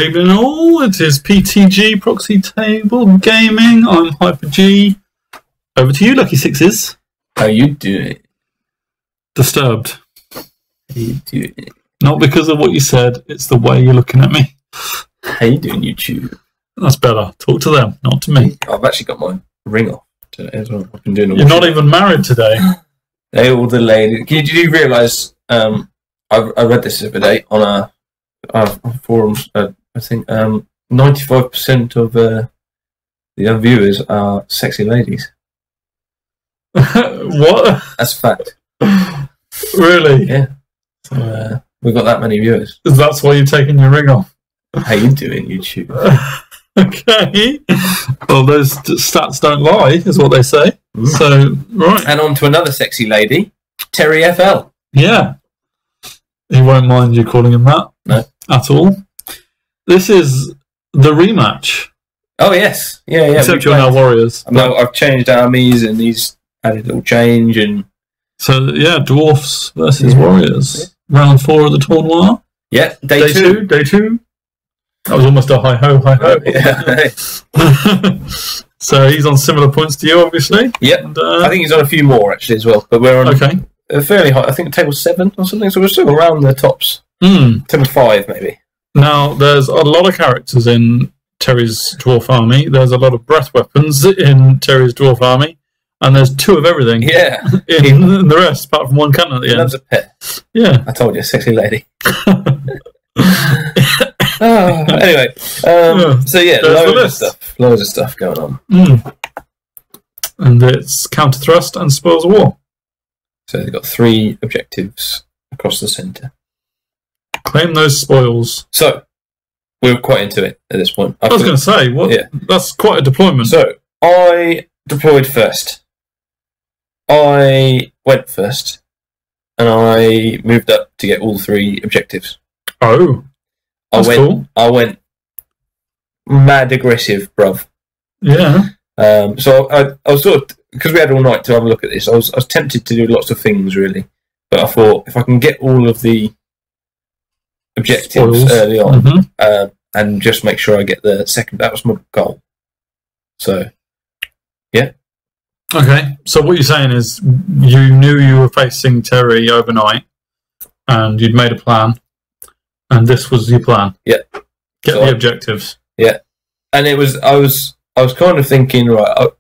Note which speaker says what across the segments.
Speaker 1: evening all, it is PTG, Proxy Table Gaming, I'm Hyper G. Over to you, Lucky Sixes.
Speaker 2: How you doing?
Speaker 1: Disturbed.
Speaker 2: How you doing?
Speaker 1: Not because of what you said, it's the way you're looking at me.
Speaker 2: How you doing, YouTube?
Speaker 1: That's better. Talk to them, not to me.
Speaker 2: I've actually got my ring off today as well. I've been doing
Speaker 1: You're not even married today.
Speaker 2: They all delayed. Did you realise, I read this the other day on a forums, I think 95% of the viewers are sexy ladies.
Speaker 1: What?
Speaker 2: That's a fact.
Speaker 1: Really?
Speaker 2: Yeah. So, we've got that many viewers.
Speaker 1: That's why you're taking your ring off.
Speaker 2: How you doing, YouTube?
Speaker 1: Okay. Well, those stats don't lie, is what they say. So, right.
Speaker 2: And on to another sexy lady, Terry FL.
Speaker 1: Yeah. He won't mind you calling him that.
Speaker 2: No.
Speaker 1: At all. This is the rematch.
Speaker 2: Oh, yes. Yeah.
Speaker 1: Except you're now Warriors.
Speaker 2: No, I've changed armies and he's added a little change. And
Speaker 1: so, yeah, Dwarfs versus Warriors. Yeah. Round 4 of the tournament.
Speaker 2: Yeah, day two.
Speaker 1: Day two. That was almost a hi-ho, hi-ho.
Speaker 2: Yeah.
Speaker 1: So he's on similar points to you, obviously.
Speaker 2: Yep. And, I think he's on a few more, actually, as well. But we're on a fairly high, I think table 7 or something, so we're still around the tops. Table 5, maybe.
Speaker 1: Now, there's a lot of characters in Terry's Dwarf Army. There's a lot of breath weapons in Terry's Dwarf Army. And there's 2 of everything.
Speaker 2: Yeah.
Speaker 1: In the rest, apart from one cannon at the end.
Speaker 2: Loves a pet.
Speaker 1: Yeah.
Speaker 2: I told you, sexy lady. Anyway, so yeah, loads of stuff going on.
Speaker 1: And it's counter thrust and spoils of war.
Speaker 2: So they've got 3 objectives across the centre.
Speaker 1: Claim those spoils.
Speaker 2: So we're quite into it at this point.
Speaker 1: I was going to say, what? Yeah. That's quite a deployment.
Speaker 2: So I deployed first. I went first, and I moved up to get all 3 objectives.
Speaker 1: Oh. Cool.
Speaker 2: I went mad aggressive, bruv.
Speaker 1: Yeah.
Speaker 2: So I was sort of, because we had all night to have a look at this, I was tempted to do lots of things, really. But I thought, if I can get all of the objectives early on, and just make sure I get the second, that was my goal. So, yeah.
Speaker 1: Okay. So what you're saying is you knew you were facing Terry overnight, and you'd made a plan. And this was your plan.
Speaker 2: Yeah.
Speaker 1: Get the objectives.
Speaker 2: Yeah. And it was I was kind of thinking, right,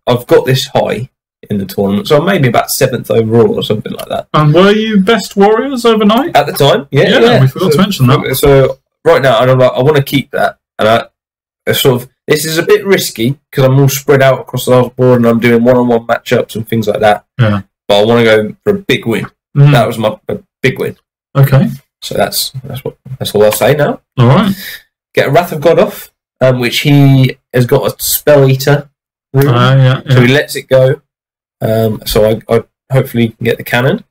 Speaker 2: I've got this high in the tournament, so I'm maybe about 7th overall or something like that.
Speaker 1: And were you best Warriors overnight?
Speaker 2: At the time, yeah.
Speaker 1: We forgot to mention that.
Speaker 2: So right now, and I'm like, I want to keep that, and I sort of, this is a bit risky because I'm all spread out across the whole board, and I'm doing one-on-one matchups and things like that.
Speaker 1: Yeah.
Speaker 2: But I want to go for a big win. That was my big win.
Speaker 1: Okay.
Speaker 2: So that's all I'll say now.
Speaker 1: All right.
Speaker 2: Get a Wrath of God off, which he has got a Spell Eater room, so he lets it go. So I hopefully can get the cannon.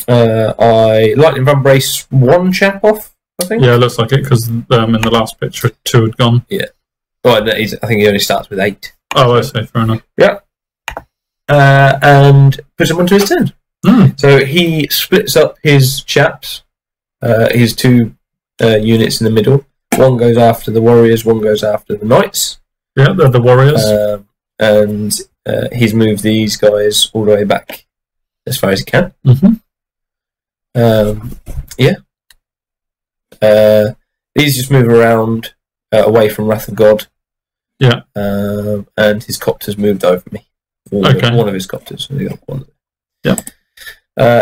Speaker 2: I Lightning Van Brace 1 chap off, I think.
Speaker 1: Yeah, it looks like it, because in the last picture 2 had gone.
Speaker 2: Yeah. Well, I think he only starts with 8.
Speaker 1: Oh, I see. Fair enough.
Speaker 2: Yeah. And puts him onto his turn. So he splits up his chaps, his 2 units in the middle. One goes after the Warriors, one goes after the Knights.
Speaker 1: Yeah, they're the Warriors.
Speaker 2: And he's moved these guys all the way back as far as he can. Yeah. These just move around away from Wrath of God.
Speaker 1: Yeah.
Speaker 2: And his copters moved over me. One of his copters. So got one.
Speaker 1: Yeah.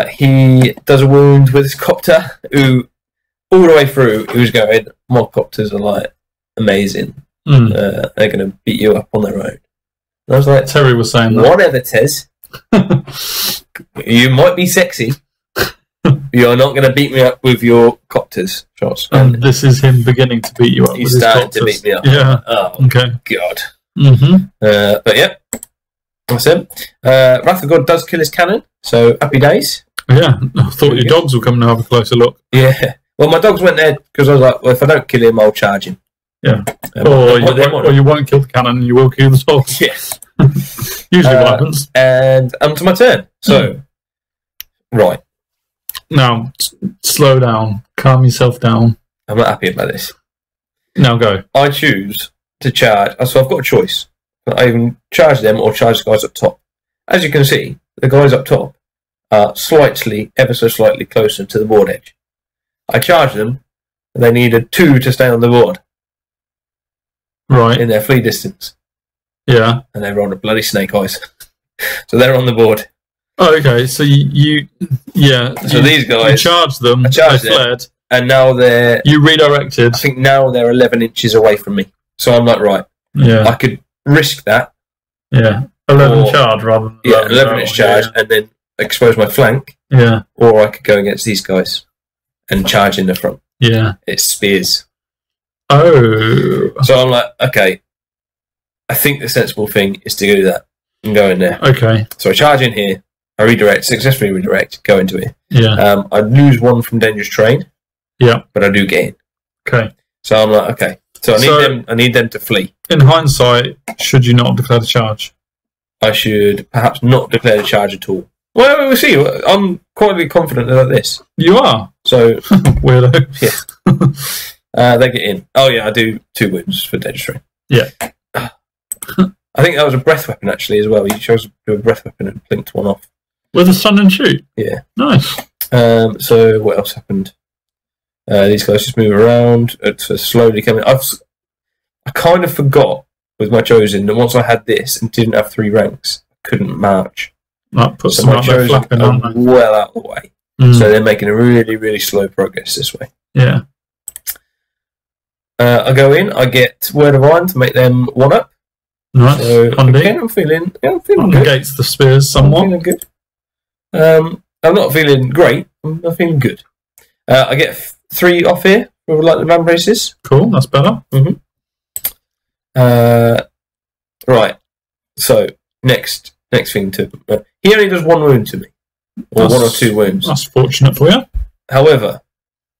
Speaker 2: He does a wound with his copter, who all the way through he was going, my copters are like amazing. They're going to beat you up on their own. And I was like,
Speaker 1: Terry was saying that.
Speaker 2: Whatever, Tez. You might be sexy. You're not going to beat me up with your copters shots.
Speaker 1: And this is him beginning to beat you up.
Speaker 2: He's starting to beat me up.
Speaker 1: Yeah.
Speaker 2: Oh,
Speaker 1: okay.
Speaker 2: God. But yeah. That's it. Wrath of God does kill his cannon, so happy days.
Speaker 1: Yeah, I thought your dogs were coming to have a closer look.
Speaker 2: Yeah. Well, my dogs went there because I was like, well, if I don't kill him, I'll charge him.
Speaker 1: Yeah. Or you won't kill the cannon and you will kill the dogs.
Speaker 2: Yes.
Speaker 1: Usually what happens.
Speaker 2: And to my turn. So, right.
Speaker 1: Now, slow down. Calm yourself down.
Speaker 2: I'm not happy about this.
Speaker 1: Now go.
Speaker 2: I choose to charge. So I've got a choice. I can charge them or charge the guys up top. As you can see, the guys up top are ever so slightly closer to the board edge. I charge them, and they needed 2 to stay on the board.
Speaker 1: Right.
Speaker 2: In their flee distance.
Speaker 1: Yeah.
Speaker 2: And they rolled a bloody snake eyes. So they're on the board.
Speaker 1: Oh, okay. So you
Speaker 2: So these guys,
Speaker 1: you charged them.
Speaker 2: I charged
Speaker 1: they
Speaker 2: them,
Speaker 1: fled.
Speaker 2: and now they're.
Speaker 1: You redirected.
Speaker 2: I think now they're 11 inches away from me. So I'm like, right.
Speaker 1: Yeah.
Speaker 2: I could risk that.
Speaker 1: Yeah. 11 charge rather than
Speaker 2: 11 inch charge, and then expose my flank.
Speaker 1: Yeah.
Speaker 2: Or I could go against these guys and charge in the front.
Speaker 1: Yeah.
Speaker 2: It's spears.
Speaker 1: Oh.
Speaker 2: So I'm like, okay. I think the sensible thing is to do that and go in there.
Speaker 1: Okay.
Speaker 2: So I charge in here. I successfully redirect, go into it.
Speaker 1: Yeah.
Speaker 2: I lose 1 from dangerous terrain.
Speaker 1: Yeah.
Speaker 2: But I do gain.
Speaker 1: Okay.
Speaker 2: So I'm like, okay. So I need them to flee.
Speaker 1: In hindsight, should you not have declared a charge?
Speaker 2: I should perhaps not declare a charge at all. Well, we'll see. I'm quite confident about this.
Speaker 1: You are?
Speaker 2: So
Speaker 1: weirdo.
Speaker 2: Yeah. They get in. Oh yeah, I do 2 wounds for dangerous terrain.
Speaker 1: Yeah.
Speaker 2: I think that was a breath weapon actually as well. You chose to do a breath weapon and blinked 1 off.
Speaker 1: With a stun and shoot?
Speaker 2: Yeah.
Speaker 1: Nice.
Speaker 2: So what else happened? These guys just move around. It's slowly coming. I kind of forgot with my chosen that once I had this and didn't have 3 ranks, I couldn't march.
Speaker 1: That puts
Speaker 2: so
Speaker 1: them
Speaker 2: my
Speaker 1: out there flapping,
Speaker 2: are
Speaker 1: aren't they?
Speaker 2: well out of the way. So they're making a really, really slow progress this way.
Speaker 1: Yeah.
Speaker 2: I go in. I get Word of Iron to make them 1 up.
Speaker 1: Nice.
Speaker 2: So
Speaker 1: Handy.
Speaker 2: again, I'm feeling good.
Speaker 1: Negates the spears somewhat.
Speaker 2: I'm feeling good. I'm not feeling great. I'm feeling good. I get 3 off here for like the man braces.
Speaker 1: Cool. That's better.
Speaker 2: Right. So next thing to he only does 1 wound to me, or 1 or 2 wounds.
Speaker 1: That's fortunate for you.
Speaker 2: However,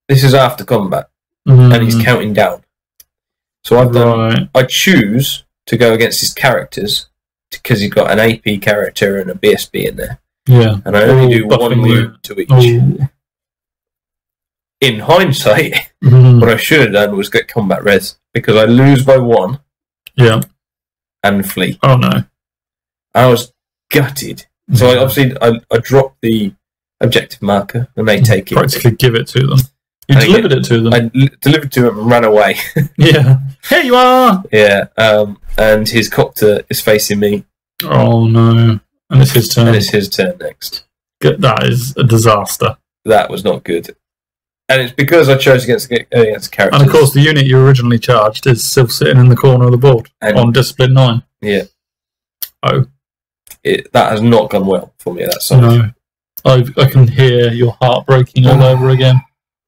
Speaker 2: this is after combat, and he's counting down. So I've done. I choose to go against his characters because he's got an AP character and a BSB in there.
Speaker 1: Yeah.
Speaker 2: And I only do 1 wound to each. In hindsight, what I should have done was get combat res because I lose by 1.
Speaker 1: Yeah.
Speaker 2: And flee.
Speaker 1: Oh no.
Speaker 2: I was gutted. So I dropped the objective marker and they take it.
Speaker 1: Practically give it to them. You delivered it to them.
Speaker 2: I delivered to him and ran away.
Speaker 1: Yeah. Here you are!
Speaker 2: Yeah. And his copter is facing me.
Speaker 1: Oh no. And it's his turn.
Speaker 2: And it's his turn next.
Speaker 1: That is a disaster.
Speaker 2: That was not good. And it's because I chose against characters.
Speaker 1: And of course, the unit you originally charged is still sitting in the corner of the board on Discipline 9.
Speaker 2: Yeah.
Speaker 1: Oh.
Speaker 2: That has not gone well for me, that side.
Speaker 1: No. I can hear your heart breaking all over again.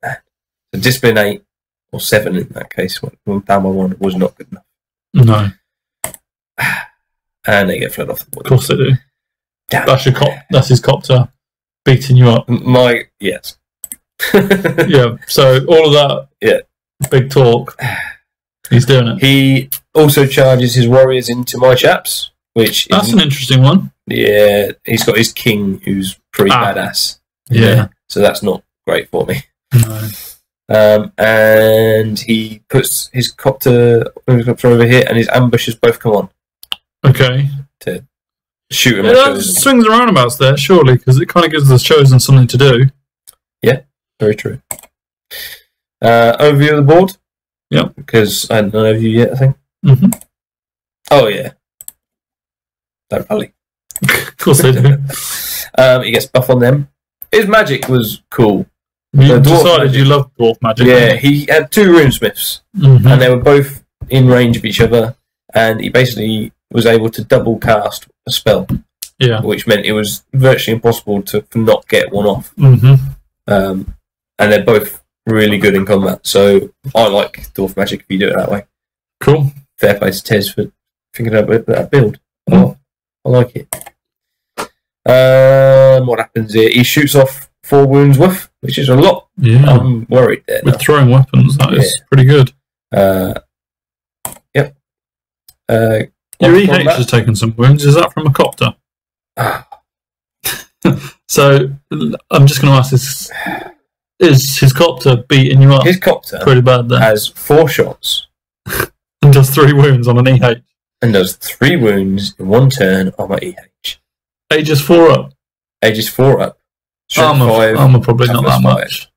Speaker 2: So Discipline 8 or 7 in that case, down by 1, was not good enough.
Speaker 1: No.
Speaker 2: And they get fled off the board.
Speaker 1: Of course they do.
Speaker 2: Damn.
Speaker 1: That's his copter beating you up.
Speaker 2: Yes.
Speaker 1: Yeah, so all of that big talk, he's doing it.
Speaker 2: He also charges his warriors into my chaps, which
Speaker 1: that's an interesting one.
Speaker 2: Yeah, he's got his king who's pretty badass.
Speaker 1: Yeah.
Speaker 2: So that's not great for me.
Speaker 1: No.
Speaker 2: And he puts his copter over here and his ambushes both come on.
Speaker 1: Okay.
Speaker 2: To shoot him.
Speaker 1: That swings and roundabouts there, surely, because it kind of gives the chosen something to do.
Speaker 2: Yeah. Very true. Overview of the board.
Speaker 1: Yep.
Speaker 2: Because I hadn't done an overview yet, I think. Oh, yeah. Don't rally.
Speaker 1: Of course they do.
Speaker 2: He gets buff on them. His magic was cool.
Speaker 1: You decided you loved dwarf magic.
Speaker 2: Yeah, he had 2 runesmiths. And they were both in range of each other. And he basically was able to double cast a spell.
Speaker 1: Yeah.
Speaker 2: Which meant it was virtually impossible to not get 1 off. And they're both really good in combat. So I like dwarf magic if you do it that way.
Speaker 1: Cool.
Speaker 2: Fair play to Tez for thinking about that build. Oh, I like it. What happens here? He shoots off 4 wounds worth, which is a lot.
Speaker 1: Yeah.
Speaker 2: I'm worried there.
Speaker 1: With throwing weapons, that is pretty good.
Speaker 2: Yep.
Speaker 1: Your EH has taken some wounds. Is that from a copter? So I'm just going to ask this Is his copter beating you up?
Speaker 2: His copter
Speaker 1: pretty bad then.
Speaker 2: has 4 shots
Speaker 1: and does 3 wounds on an EH.
Speaker 2: and does 3 wounds in 1 turn on my EH.
Speaker 1: Ages 4 up.
Speaker 2: Ages 4 up. Strength 5.
Speaker 1: Armor probably not that
Speaker 2: toughness
Speaker 1: much.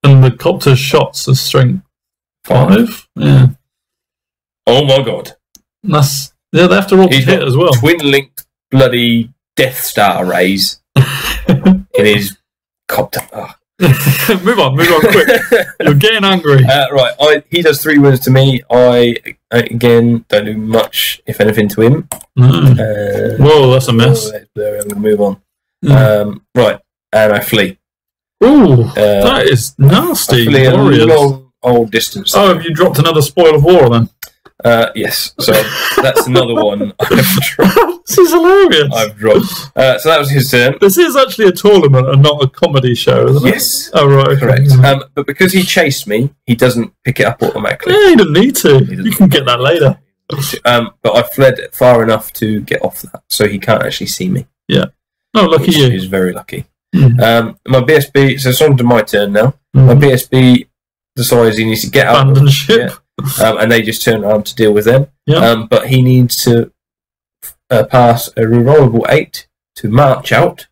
Speaker 1: And the copter's shots are strength 5. Yeah.
Speaker 2: Oh my god.
Speaker 1: That's they have to roll to hit as well.
Speaker 2: Twin linked bloody Death Star rays in his copter. Oh.
Speaker 1: move on quick. You're getting angry.
Speaker 2: Right, he does 3 wounds to me. I again don't do much, if anything, to him.
Speaker 1: Whoa, that's a mess.
Speaker 2: I'm going to move on. Right, and I flee.
Speaker 1: Ooh, that is nasty.
Speaker 2: I flee a
Speaker 1: Warriors.
Speaker 2: long old distance.
Speaker 1: Oh, have you dropped another spoil of war then?
Speaker 2: Yes, so that's another one I've dropped.
Speaker 1: This is hilarious.
Speaker 2: I've dropped. So that was his turn.
Speaker 1: This is actually a tournament and not a comedy show, isn't it?
Speaker 2: Yes.
Speaker 1: Oh, right.
Speaker 2: Correct. But because he chased me, he doesn't pick it up automatically.
Speaker 1: Yeah, he doesn't need to. You can get that later.
Speaker 2: But I fled far enough to get off that, so he can't actually see me.
Speaker 1: Yeah. Oh, lucky you.
Speaker 2: He's very lucky. My BSB, so it's on to my turn now. My BSB decides he needs to get out.
Speaker 1: Abandon ship.
Speaker 2: Yeah. And they just turn around to deal with them.
Speaker 1: Yeah.
Speaker 2: But he needs to pass a rerollable 8 to march out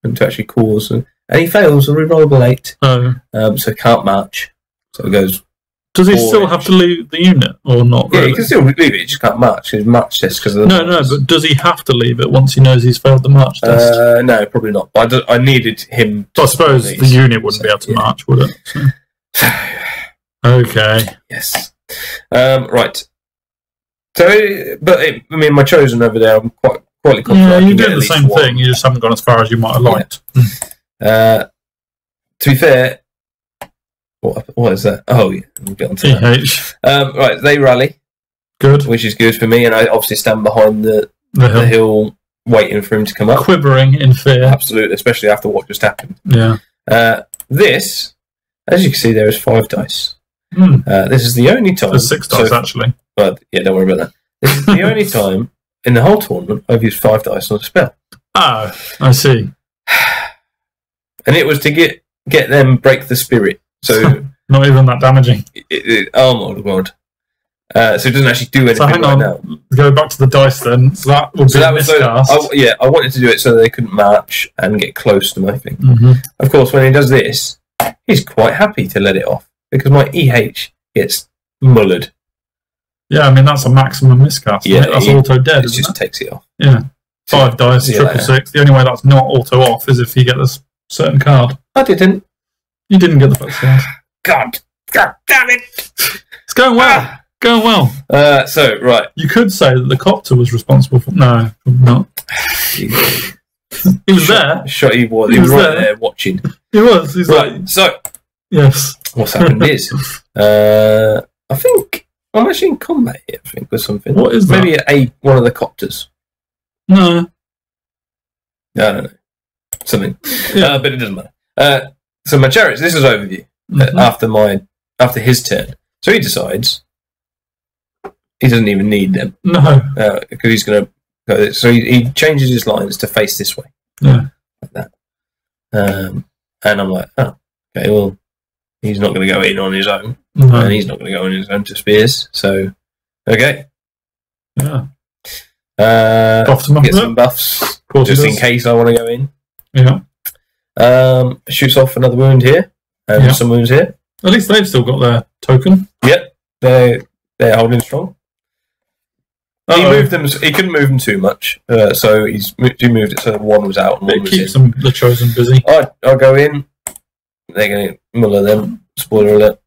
Speaker 2: and to actually cause. And he fails a rerollable 8.
Speaker 1: Oh.
Speaker 2: So he can't march. So it goes.
Speaker 1: Does he still have to leave the unit or not?
Speaker 2: Yeah,
Speaker 1: really?
Speaker 2: he can still leave it. He just can't march. His march test because of the
Speaker 1: No, but does he have to leave it once he knows he's failed the march test?
Speaker 2: No, probably not. But I needed him.
Speaker 1: I suppose the unit wouldn't be able to march, would it? So. Okay.
Speaker 2: Yes. Right. So, but I mean, my chosen over there, I'm quite confident.
Speaker 1: Yeah, you're doing the same thing. You just haven't gone as far as you might have liked.
Speaker 2: To be fair, what is that? Oh, yeah, we'll get on to that. Right, they rally.
Speaker 1: Good.
Speaker 2: Which is good for me, and I obviously stand behind the hill, waiting for him to come up.
Speaker 1: Quivering in fear.
Speaker 2: Absolutely, especially after what just happened.
Speaker 1: Yeah.
Speaker 2: This, as you can see, there is 5 dice. This is the only time.
Speaker 1: There's 6 dice, actually.
Speaker 2: But yeah, don't worry about that. This is the only time in the whole tournament I've used 5 dice on a spell.
Speaker 1: Oh, I see.
Speaker 2: And it was to get them break the spirit. So
Speaker 1: not even that damaging.
Speaker 2: Oh my god! So it doesn't actually do anything
Speaker 1: so hang
Speaker 2: right
Speaker 1: on.
Speaker 2: now.
Speaker 1: Go back to the dice then. So that would be a miscast.
Speaker 2: I wanted to do it so they couldn't march and get close to my thing.
Speaker 1: Of
Speaker 2: course, when he does this, he's quite happy to let it off because my EH gets mullered.
Speaker 1: Yeah, I mean that's a maximum miscast. Yeah, that's auto dead.
Speaker 2: It just takes it off.
Speaker 1: Yeah, 5 dice, 666. The only way that's not auto off is if you get this certain card.
Speaker 2: I didn't.
Speaker 1: You didn't get the first card.
Speaker 2: God damn it!
Speaker 1: It's going well. Going well.
Speaker 2: So right,
Speaker 1: you could say that the copter was responsible for. No, not.
Speaker 2: He
Speaker 1: was there.
Speaker 2: He was right there watching.
Speaker 1: He was. He's
Speaker 2: right.
Speaker 1: Like,
Speaker 2: so
Speaker 1: yes.
Speaker 2: What's happened is, I think I'm actually in combat here. I think with something.
Speaker 1: What is that?
Speaker 2: Maybe one of the copters.
Speaker 1: No.
Speaker 2: I don't know. Something.
Speaker 1: Yeah.
Speaker 2: But it doesn't matter. So my chariots. This is overview after his turn. So he decides he doesn't even need them.
Speaker 1: No.
Speaker 2: Because he's going to go. So he changes his lines to face this way.
Speaker 1: Yeah.
Speaker 2: Like that. And I'm like, oh, okay. Well, he's not going to go in on his own, and he's not going to go in his own to spears. So, okay.
Speaker 1: Yeah.
Speaker 2: Get some buffs just in case I want to go in.
Speaker 1: Yeah.
Speaker 2: Shoots off another wound here, and some wounds here.
Speaker 1: At least they've still got their token.
Speaker 2: Yep, they're holding strong. He moved them. He couldn't move them too much, so he moved it so that one was out and one was in.
Speaker 1: Keeps the chosen busy.
Speaker 2: I'll go in. They're going to muller them. Spoiler alert.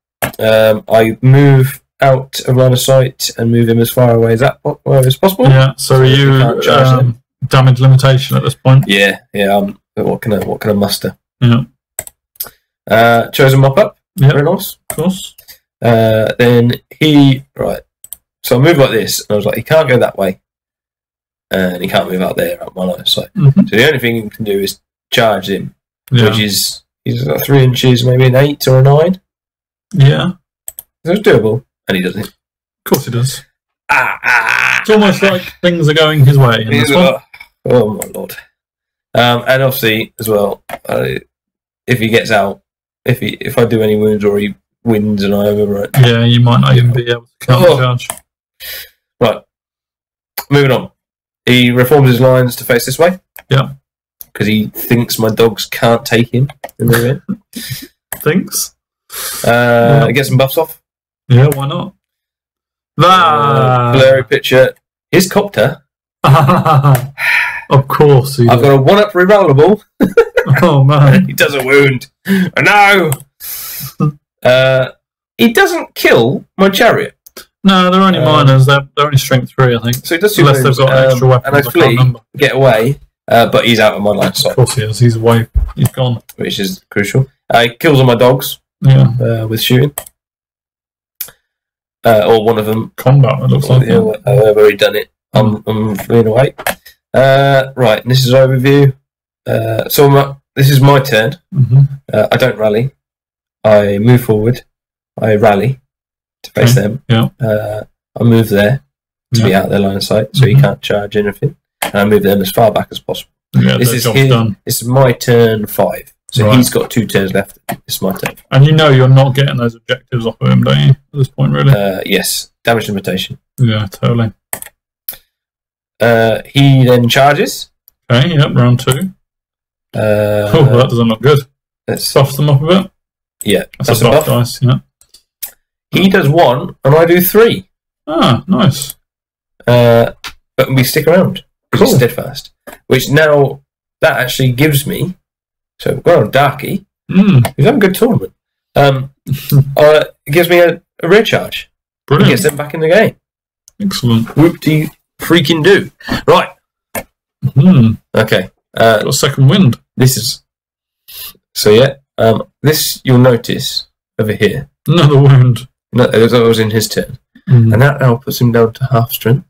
Speaker 2: I move out of line of sight and move him as far away as possible.
Speaker 1: Yeah. So are you damage limitation at this point?
Speaker 2: Yeah. What can I muster?
Speaker 1: Yeah.
Speaker 2: Chosen mop up.
Speaker 1: Yeah.
Speaker 2: Very nice.
Speaker 1: Of course.
Speaker 2: Then so I move like this, and I was like, he can't go that way, and he can't move out there out my line of sight. So the only thing he can do is charge him, which is he's like 3 inches, maybe an 8 or a 9. Yeah, so it's doable, and he doesn't.
Speaker 1: Of course he does. It's almost like things are going his way. In this one.
Speaker 2: Oh my lord! And obviously as well, if he gets out, if I do any wounds or he wins and I overwrite.
Speaker 1: Yeah, you might not even be able to countercharge.
Speaker 2: Right. Moving on. He reforms his lines to face this way.
Speaker 1: Yeah.
Speaker 2: Because he thinks my dogs can't take him in the event.
Speaker 1: Thinks?
Speaker 2: Get some buffs off.
Speaker 1: Yeah, why not?
Speaker 2: Blurry picture. His copter.
Speaker 1: Of course.
Speaker 2: I've got a 1-up rerollable.
Speaker 1: Oh, man.
Speaker 2: He does a wound. No! He doesn't kill my chariot.
Speaker 1: No, they're only minors. They're only strength 3, I think.
Speaker 2: So he does 2
Speaker 1: Unless
Speaker 2: wounds,
Speaker 1: they've got an extra weapon.
Speaker 2: and I flee, get away, but he's out of my line of sight.
Speaker 1: Of course he is. He's away. He's gone.
Speaker 2: Which is crucial. He kills all my dogs with shooting. Or one of them.
Speaker 1: Combat, it looks like.
Speaker 2: Yeah, I've already done it. I'm fleeing away. Right, and this is overview. This is my turn. I don't rally. I move forward. I rally to face them.
Speaker 1: Yeah.
Speaker 2: I move there to be out of their line of sight, so he can't charge anything. And I move them as far back as possible.
Speaker 1: Yeah,
Speaker 2: this is done. This is my turn 5. So he's got 2 turns left. It's my turn.
Speaker 1: And you know you're not getting those objectives off of him, don't you? At this point, really.
Speaker 2: Yes. Damage limitation.
Speaker 1: Yeah, totally.
Speaker 2: He then charges.
Speaker 1: Okay. Yep. Round 2. That doesn't look good.
Speaker 2: Let's
Speaker 1: buff them up a bit.
Speaker 2: Yeah,
Speaker 1: that's a buff dice. Yeah.
Speaker 2: He does 1, and I do 3.
Speaker 1: Ah, nice.
Speaker 2: But we stick around. Cool. Steadfast. Which now that actually gives me. So we've got a Darky. He's having a good tournament. It gives me a rear charge.
Speaker 1: Brilliant.
Speaker 2: It gets them back in the game.
Speaker 1: Excellent.
Speaker 2: Whoop-de freaking do. Right. Okay.
Speaker 1: Got a second wind.
Speaker 2: This is. So yeah. This you'll notice over here.
Speaker 1: Another wound.
Speaker 2: No, that was in his turn, and that now puts him down to half strength.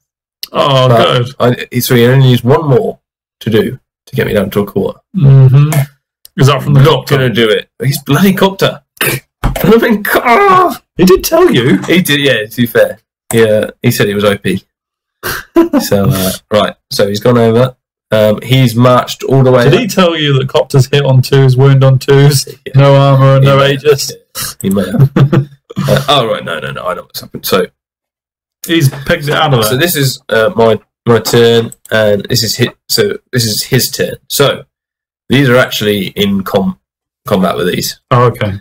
Speaker 1: Oh, good.
Speaker 2: So he only needs 1 more to do to get me down to a quarter.
Speaker 1: Is that from the
Speaker 2: Not going to do it. He's bloody copter.
Speaker 1: He did tell you.
Speaker 2: He did. Yeah. To be fair, yeah. He said he was OP. So right. So he's gone over. He's marched all the way.
Speaker 1: Did he tell you that copters hit on 2s, wound on 2s, no armor and no Aegis?
Speaker 2: He may have. Oh right, no. I know what's happened. So
Speaker 1: he's pegged it out of there.
Speaker 2: So this is my turn, and this is his. So this is his turn. So these are actually in combat with these.
Speaker 1: Oh, okay.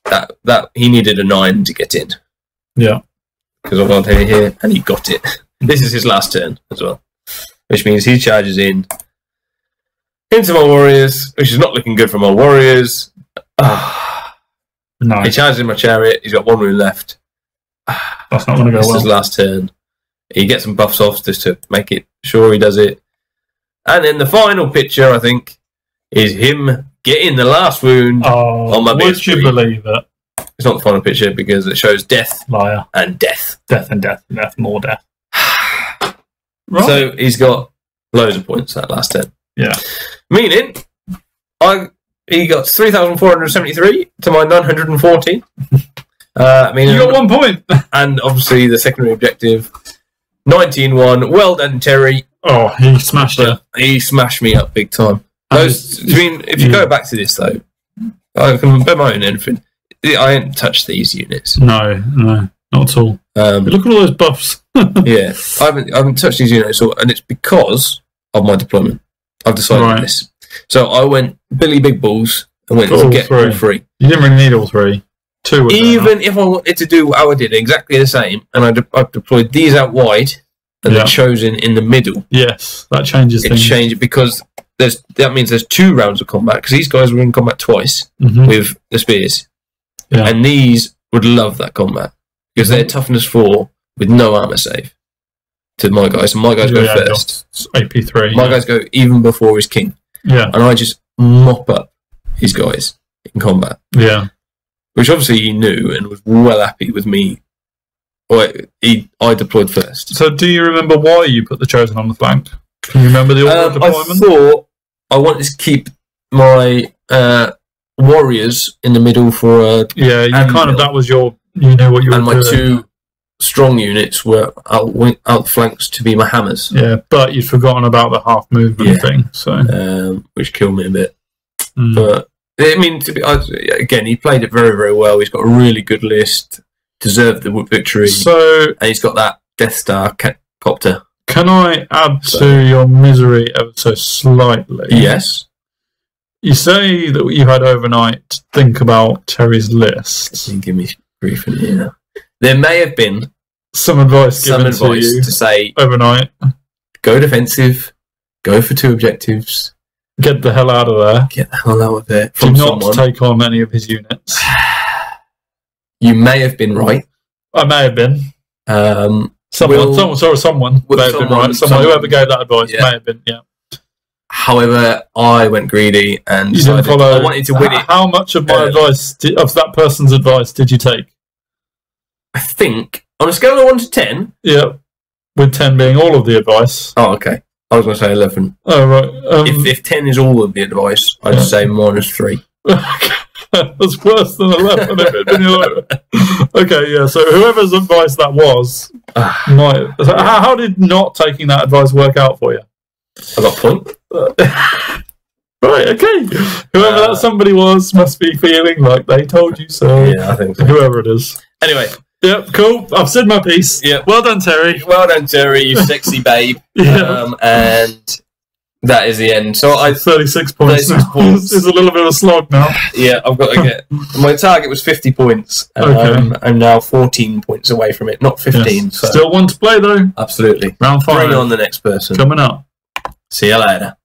Speaker 2: That he needed a 9 to get in.
Speaker 1: Yeah.
Speaker 2: Because I've gone here, and he got it. This is his last turn as well, which means he charges into my warriors, which is not looking good for my warriors.
Speaker 1: Nice.
Speaker 2: He charges in my chariot. He's got 1 wound left.
Speaker 1: That's not going to go well.
Speaker 2: This is his last turn. He gets some buffs off just to make it sure he does it. And then the final picture, I think, is him getting the last wound on my
Speaker 1: would you believe it?
Speaker 2: It's not the final picture because it shows death.
Speaker 1: Liar.
Speaker 2: And death.
Speaker 1: Death and death and death. More death. Right.
Speaker 2: So he's got loads of points that last turn.
Speaker 1: Yeah.
Speaker 2: Meaning, he got 3,473 to my 940.
Speaker 1: Meaning, you got 1 point.
Speaker 2: And obviously the secondary objective, 19-1. Well done, Terry.
Speaker 1: Oh, he smashed it.
Speaker 2: He smashed me up big time. If you go back to this, though, I can bear my own anything. I ain't touched these units.
Speaker 1: No, not at all. Look at all those buffs.
Speaker 2: Yeah, I haven't touched these units at all, and it's because of my deployment. I've decided on this. So I went Billy Big Balls and went to get all 3.
Speaker 1: You didn't really need all 3. 2 was
Speaker 2: even if I wanted to do how I did exactly the same, and I deployed these out wide and the chosen in the middle.
Speaker 1: Yes, that changes things.
Speaker 2: It changed because that means there's 2 rounds of combat because these guys were in combat twice with the spears, and these would love that combat because they're toughness 4 with no armor save to my guys, and my guys go first.
Speaker 1: AP3.
Speaker 2: My guys go even before his king.
Speaker 1: Yeah,
Speaker 2: and I just mop up his guys in combat.
Speaker 1: Yeah,
Speaker 2: which obviously he knew and was well happy with me. I deployed first.
Speaker 1: So, do you remember why you put the chosen on the flank? Can you remember the order of deployment?
Speaker 2: I thought I wanted to keep my warriors in the middle for
Speaker 1: that was your. You know what you were doing.
Speaker 2: And my 2 strong units were out flanks to be my hammers.
Speaker 1: Yeah, but you'd forgotten about the half movement thing, so
Speaker 2: which killed me a bit. But I mean, again, he played it very, very well. He's got a really good list. Deserved the victory.
Speaker 1: So,
Speaker 2: and he's got that Death Star copter.
Speaker 1: Can I add to your misery ever so slightly?
Speaker 2: Yes.
Speaker 1: You say that you had overnight to think about Terry's list.
Speaker 2: You give me grief in here. There may have been
Speaker 1: some advice given to you
Speaker 2: to say
Speaker 1: overnight.
Speaker 2: Go defensive. Go for 2 objectives.
Speaker 1: Get the hell out of there.
Speaker 2: Get the hell out of there.
Speaker 1: Do not take on any of his units.
Speaker 2: You may have been right.
Speaker 1: I may have been. Someone may have been right. Whoever gave that advice may have been, yeah.
Speaker 2: However, I went greedy and
Speaker 1: you didn't follow.
Speaker 2: I wanted to win it.
Speaker 1: How much of my advice, of that person's advice, did you take?
Speaker 2: I think, on a scale of 1 to 10...
Speaker 1: Yeah, with 10 being all of the advice.
Speaker 2: Oh, okay. I was going to say 11.
Speaker 1: Oh, right.
Speaker 2: If 10 is all of the advice, I'd say -3.
Speaker 1: That's worse than 11 if it had been 11. Okay, yeah, so whoever's advice that was, how did not taking that advice work out for you?
Speaker 2: I got a point.
Speaker 1: Right, okay. Whoever that somebody was must be feeling like they told you so.
Speaker 2: Yeah, I think so.
Speaker 1: Whoever it is.
Speaker 2: Anyway.
Speaker 1: Yep, cool. I've said my piece.
Speaker 2: Yep.
Speaker 1: Well done, Terry.
Speaker 2: Well done, Terry, you sexy babe.
Speaker 1: Yeah.
Speaker 2: And that is the end. So
Speaker 1: 36 points.
Speaker 2: 36 points.
Speaker 1: It's a little bit of a slog now.
Speaker 2: Yeah, I've got to get... My target was 50 points.
Speaker 1: Okay.
Speaker 2: I'm now 14 points away from it, not 15.
Speaker 1: Yes.
Speaker 2: So.
Speaker 1: Still one to play, though.
Speaker 2: Absolutely.
Speaker 1: Round 5.
Speaker 2: Bring on the next person.
Speaker 1: Coming up.
Speaker 2: See you later.